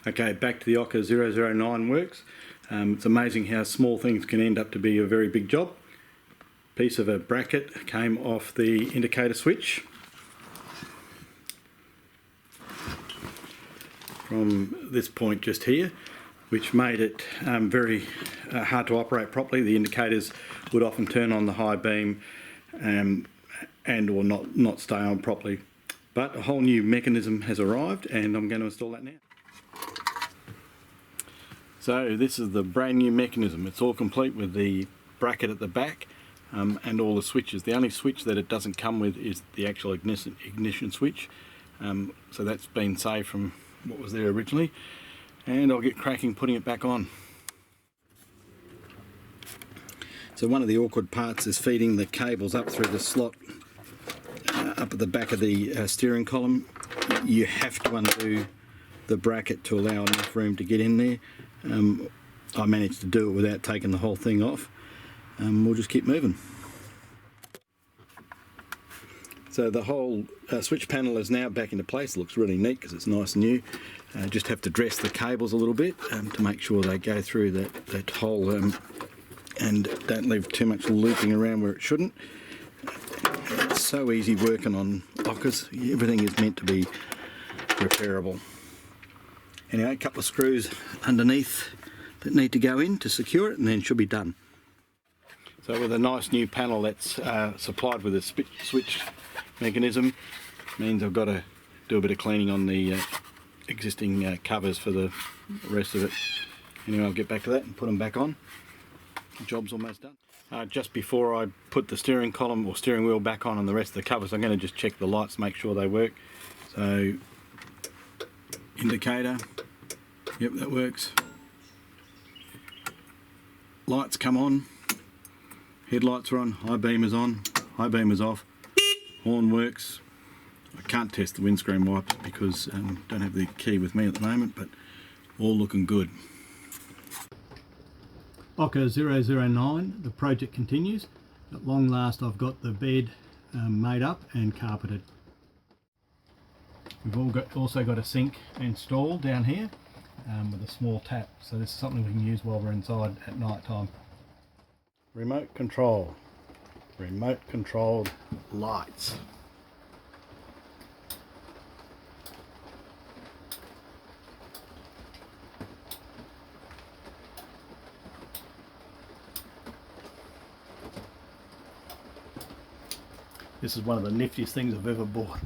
Okay, back to the OKA 009 works. It's amazing how small things can end up to be a very big job. Piece of a bracket came off the indicator switch from this point just here, which made it very hard to operate properly. The indicators would often turn on the high beam and or not stay on properly. But a whole new mechanism has arrived and I'm going to install that now. So this is the brand new mechanism. It's all complete with the bracket at the back and all the switches. The only switch that it doesn't come with is the actual ignition switch. So that's been saved from what was there originally, and I'll get cracking putting it back on. So one of the awkward parts is feeding the cables up through the slot up at the back of the steering column. You have to undo the bracket to allow enough room to get in there. I managed to do it without taking the whole thing off. We'll just keep moving. So the whole switch panel is now back into place. It looks really neat because it's nice and new. Just have to dress the cables a little bit to make sure they go through that hole and don't leave too much looping around where it shouldn't. It's so easy working on OKAs. Everything is meant to be repairable. Anyway, a couple of screws underneath that need to go in to secure it, and then it should be done. So with a nice new panel that's supplied with a switch mechanism, means I've got to do a bit of cleaning on the existing covers for the rest of it. Anyway, I'll get back to that and put them back on. The job's almost done. Just before I put the steering column or steering wheel back on and the rest of the covers, I'm going to just check the lights, make sure they work. So, indicator, yep, that works. Lights come on, headlights are on, high beam is on, high beam is off, horn works. I can't test the windscreen wipers because I don't have the key with me at the moment, but all looking good. OKA 009, the project continues. At long last I've got the bed made up and carpeted. We've also got a sink installed down here with a small tap, so this is something we can use while we're inside at night time. Remote control, remote controlled lights. This is one of the niftiest things I've ever bought.